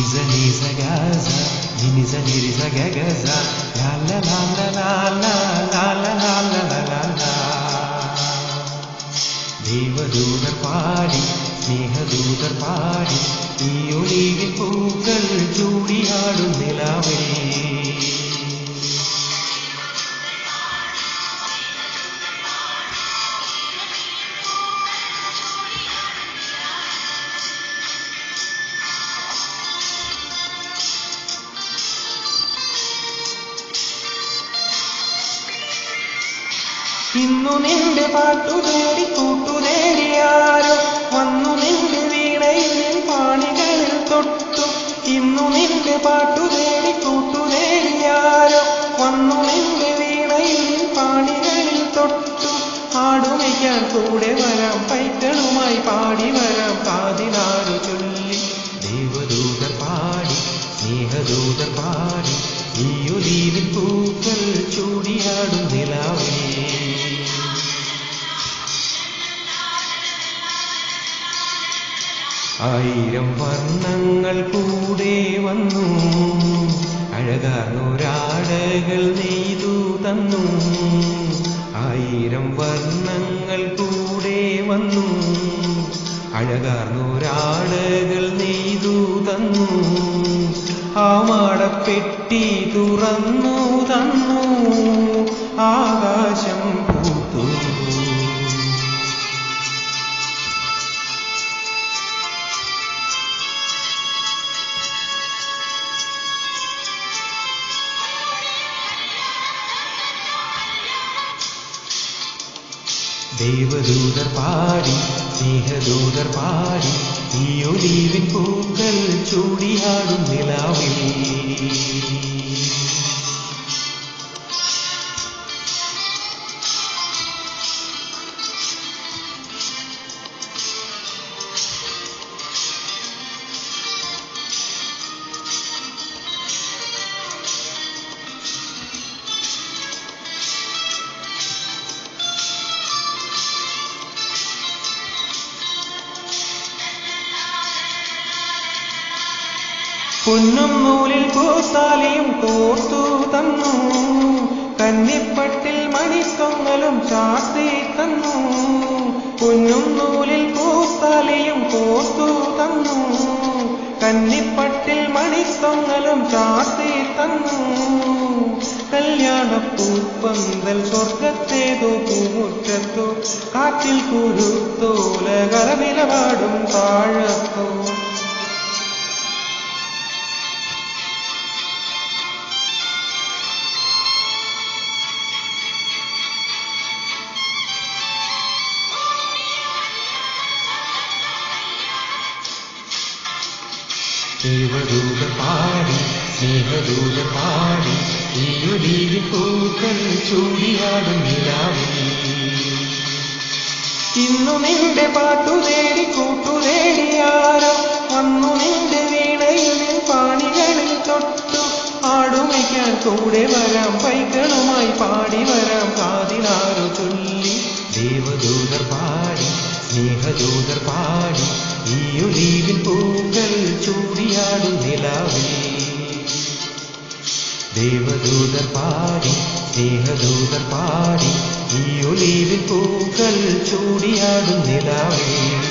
Nisa nisa gaza, nisa nisa gagaza, la la la la la la la la la la la la. ദേവദൂതർ പാടി സ്നേഹദൂതർ പാടി ഈ olivine പൂക്കൾ ചൂടിയാടും നിലാവേ. ഇന്നു നിന്റെ പാട്ടു തേടി കൂട്ടുതേടിയാരോ വന്നു നിന്റെ വീണയിൽ പാണികളിൽ തൊട്ടു. ഇന്നു നിന്റെ പാട്ടു തേടി കൂട്ടുതേടിയാരോ വന്നു നിന്റെ വീണയിൽ പാണികളിൽ തൊട്ടു. ആടുമയ്ക്കാൻ കൂടെ വരാം പൈക്കളുമായി പാടി വരാം കാതിലാറു ചൊല്ലി. ദേവദൂതർ പാടി സ്നേഹദൂതർ പാടി ഈ ഒലിവിൻ പൂക്കൾ ചൂടിയാടും നിലാവേ. ആയിരം വർണ്ണങ്ങൾ കൂടെ വന്നു അഴകാർന്നൊരാടകൾ നെയ്തു തന്നു. ആയിരം വർണ്ണങ്ങൾ കൂടെ വന്നു അഴകാർന്നൊരാടകൾ നെയ്തു തന്നു. ആ മാടപ്പെട്ടി തുറന്നു തന്നു ആകാശം പൂത്തു. ദേവദൂതർ പാടി സ്നേഹദൂതർ പാടി ഈ ഒലിവിൻ പൂക്കൾ ചൂടിയാടും നിലാവേ. പൊന്നും നൂലിൽ പൂത്താലിയും കോർത്തു തന്നു. കന്നിപ്പട്ടിൽ മണിക്കൊങ്ങലും ചാർത്തി തന്നു. പൊന്നും നൂലിൽ പൂത്താലിയും കോർത്തു തന്നു. കന്നിപ്പട്ടിൽ മണിക്കൊങ്ങലും ചാർത്തി തന്നു. കല്യാണപ്പൂപ്പന്തൽ സ്വർഗത്തേതോ പൂമുറ്റത്തോ കാറ്റിൽ കുരുത്തോല കരവിലപാടും താഴത്തോ. ദേവദൂതർ പാടി സ്നേഹദൂതർ പാടി ഈ ഒലിവിൻ പൂക്കൾ ചൂടിയാടും നിലാവേ. ഇന്നു നിന്റെ പാട്ടു തേടി കൂട്ടുതേടിയാരോ വന്നു നിന്റെ വീണയിൽ പാണികളിൽ തൊട്ടു. ആടുമയ്ക്കാൻ കൂടെ വരാം പൈക്കളുമായി പാടി വരാം കാതിലാറു ചൊല്ലി. ദേവദൂതർ പാടി സ്നേഹദൂതർ പാടി ഈ ഒലിവിൻ പൂക്കൾ ചൂടിയാടും നിലാവേ. ദേവദൂതർ പാടി സ്നേഹദൂതർ പാടി ഈ ഒലിവിൻ പൂക്കൾ ചൂടിയാടും നിലാവേ.